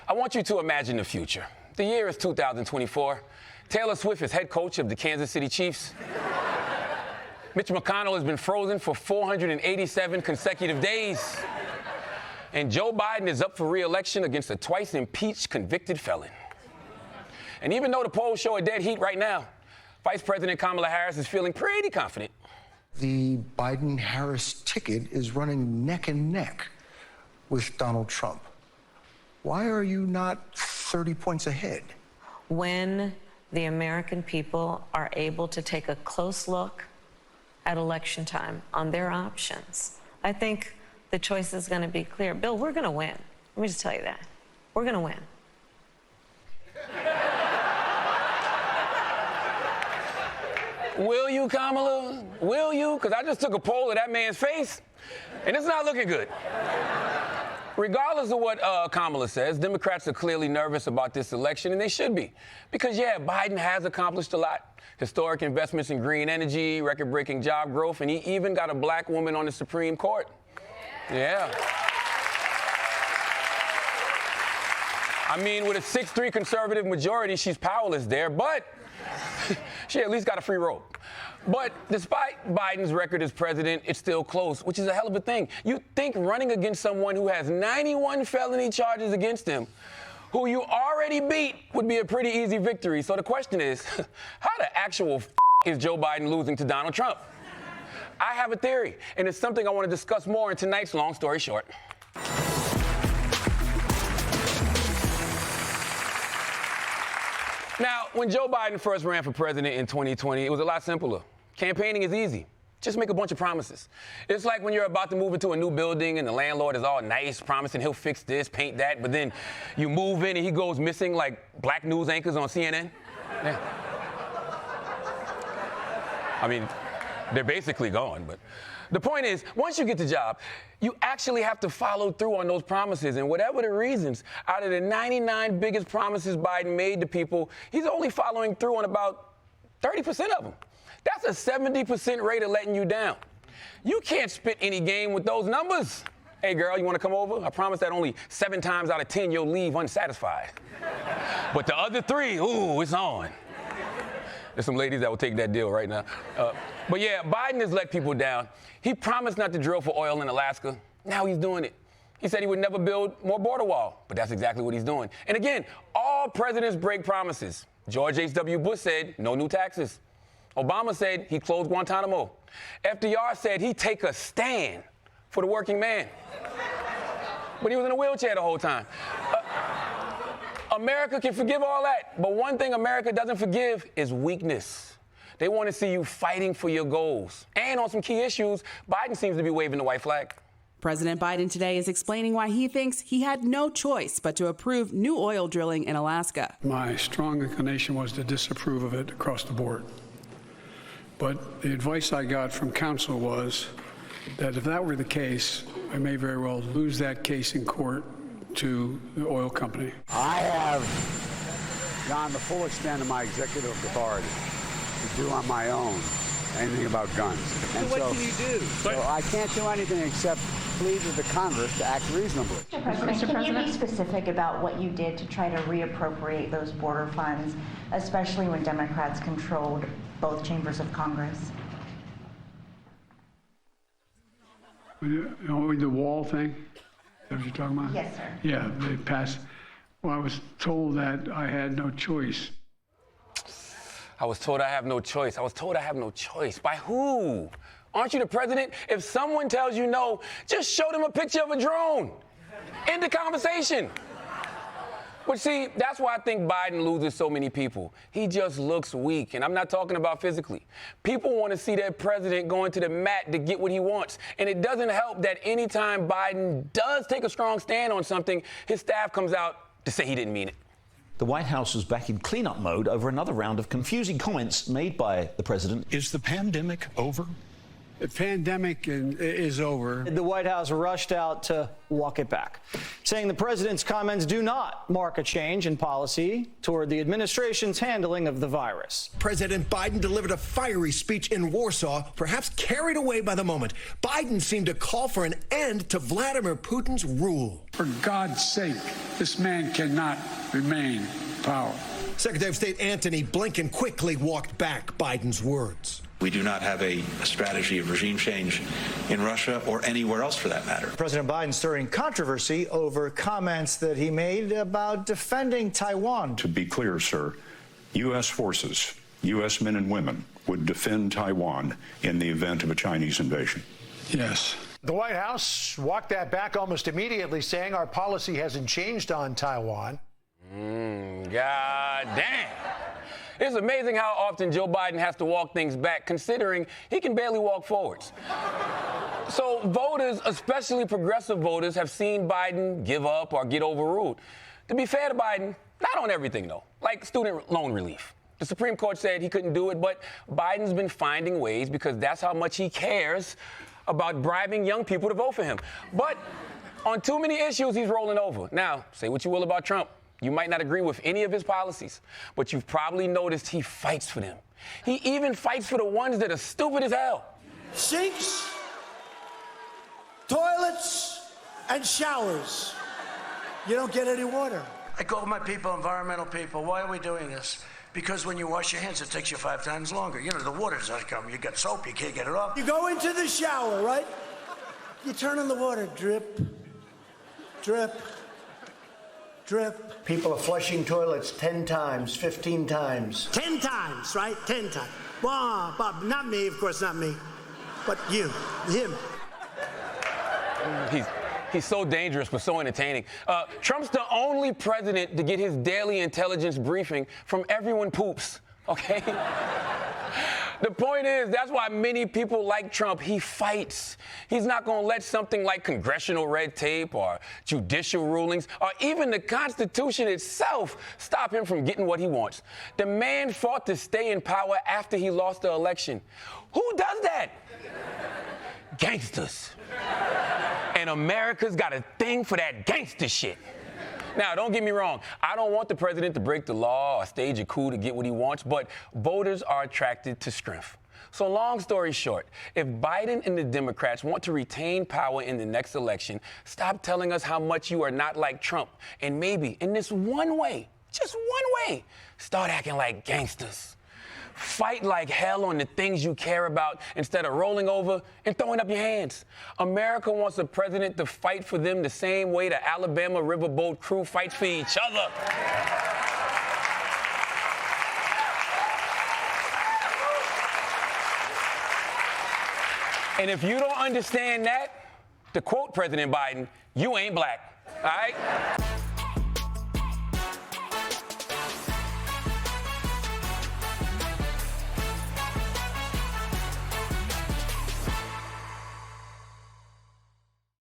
I want you to imagine the future. The year is 2024. Taylor Swift is head coach of the Kansas City Chiefs. Mitch McConnell has been frozen for 487 consecutive days. And Joe Biden is up for re-election against a twice-impeached convicted felon. And even though the polls show a dead heat right now, Vice President Kamala Harris is feeling pretty confident. The Biden-Harris ticket is running neck and neck with Donald Trump. Why are you not 30 points ahead? When the American people are able to take a close look at election time on their options, I think the choice is going to be clear. Bill, we're going to win. Let me just tell you that. We're going to win. Will you, Kamala? Will you? Because I just took a poll of that man's face, and it's not looking good. Regardless of what Kamala says, Democrats are clearly nervous about this election, and they should be. Because, yeah, Biden has accomplished a lot. Historic investments in green energy, record-breaking job growth, and he even got a black woman on the Supreme Court. Yeah. I mean, with a 6-3 conservative majority, she's powerless there, but she at least got a free roll. But despite Biden's record as president, it's still close, which is a hell of a thing. You'd think running against someone who has 91 felony charges against him, who you already beat, would be a pretty easy victory. So the question is, how the actual is Joe Biden losing to Donald Trump? I have a theory, and it's something I want to discuss more in tonight's Long Story Short. Now, when Joe Biden first ran for president in 2020, it was a lot simpler. Campaigning is easy. Just make a bunch of promises. It's like when you're about to move into a new building and the landlord is all nice, promising he'll fix this, paint that, but then you move in and he goes missing like black news anchors on CNN. Yeah. I mean, they're basically gone, but the point is, once you get the job, you actually have to follow through on those promises. And whatever the reasons, out of the 99 biggest promises Biden made to people, he's only following through on about 30% of them. That's a 70% rate of letting you down. You can't spit any game with those numbers. Hey, girl, you want to come over? I promise that only 7 times out of 10 you'll leave unsatisfied. But the other 3, ooh, it's on. There's some ladies that will take that deal right now. But yeah, Biden has let people down. He promised not to drill for oil in Alaska. Now he's doing it. He said he would never build more border wall, but that's exactly what he's doing. And again, all presidents break promises. George H.W. Bush said no new taxes. Obama said he'd close Guantanamo. FDR said he'd take a stand for the working man. But he was in a wheelchair the whole time. America can forgive all that, but one thing America doesn't forgive is weakness. They want to see you fighting for your goals. And on some key issues, Biden seems to be waving the white flag. President Biden today is explaining why he thinks he had no choice but to approve new oil drilling in Alaska. My strong inclination was to disapprove of it across the board. But the advice I got from counsel was that if that were the case, I may very well lose that case in court to the oil company. I have gone the full extent of my executive authority to do on my own anything about guns. And what can you do? So I can't do anything except plead with the Congress to act reasonably. Mr. President, can you be specific about what you did to try to reappropriate those border funds, especially when Democrats controlled both chambers of Congress? The wall thing? Is that what you're talking about? Yes, sir. Yeah, they passed. Well, I was told that I had no choice. I was told I have no choice. I was told I have no choice. By who? Aren't you the president? If someone tells you no, just show them a picture of a drone. End the conversation. But see, that's why I think Biden loses so many people. He just looks weak, and I'm not talking about physically. People want to see their president going to the mat to get what he wants. And it doesn't help that anytime Biden does take a strong stand on something, his staff comes out to say he didn't mean it. The White House was back in cleanup mode over another round of confusing comments made by the president. Is the pandemic over? The pandemic is over. The White House rushed out to walk it back, saying the president's comments do not mark a change in policy toward the administration's handling of the virus. President Biden delivered a fiery speech in Warsaw, perhaps carried away by the moment. Biden seemed to call for an end to Vladimir Putin's rule. For God's sake, this man cannot remain in power. Secretary of State Antony Blinken quickly walked back Biden's words. We do not have a strategy of regime change in Russia or anywhere else for that matter. President Biden stirring controversy over comments that he made about defending Taiwan. To be clear, sir, U.S. forces, U.S. men and women would defend Taiwan in the event of a Chinese invasion. Yes. The White House walked that back almost immediately, saying our policy hasn't changed on Taiwan. God damn. It's amazing how often Joe Biden has to walk things back, considering he can barely walk forwards. So voters, especially progressive voters, have seen Biden give up or get overruled. To be fair to Biden, not on everything, though, like student loan relief. The Supreme Court said he couldn't do it, but Biden's been finding ways because that's how much he cares about bribing young people to vote for him. But on too many issues, he's rolling over. Now, say what you will about Trump. You might not agree with any of his policies, but you've probably noticed he fights for them. He even fights for the ones that are stupid as hell. Sinks, toilets, and showers. You don't get any water. I call my people environmental people. Why are we doing this? Because when you wash your hands, it takes you 5 times longer. You know, the water doesn't come. You got soap, you can't get it off. You go into the shower, right? You turn on the water, drip, drip, drip. People are flushing toilets 10 times, 15 times. 10 times, right? 10 times. Well, Bob, not me, of course, not me. But you, him. He's so dangerous, but so entertaining. Trump's the only president to get his daily intelligence briefing from everyone poops, okay? The point is, that's why many people like Trump. He fights. He's not going to let something like congressional red tape or judicial rulings or even the Constitution itself stop him from getting what he wants. The man fought to stay in power after he lost the election. Who does that? Gangsters. And America's got a thing for that gangster shit. Now, don't get me wrong. I don't want the president to break the law or stage a coup to get what he wants, but voters are attracted to strength. So long story short, if Biden and the Democrats want to retain power in the next election, stop telling us how much you are not like Trump. And maybe in this one way, just one way, start acting like gangsters. Fight like hell on the things you care about instead of rolling over and throwing up your hands. America wants a president to fight for them the same way the Alabama riverboat crew fights for each other. And if you don't understand that, to quote President Biden, you ain't black, all right?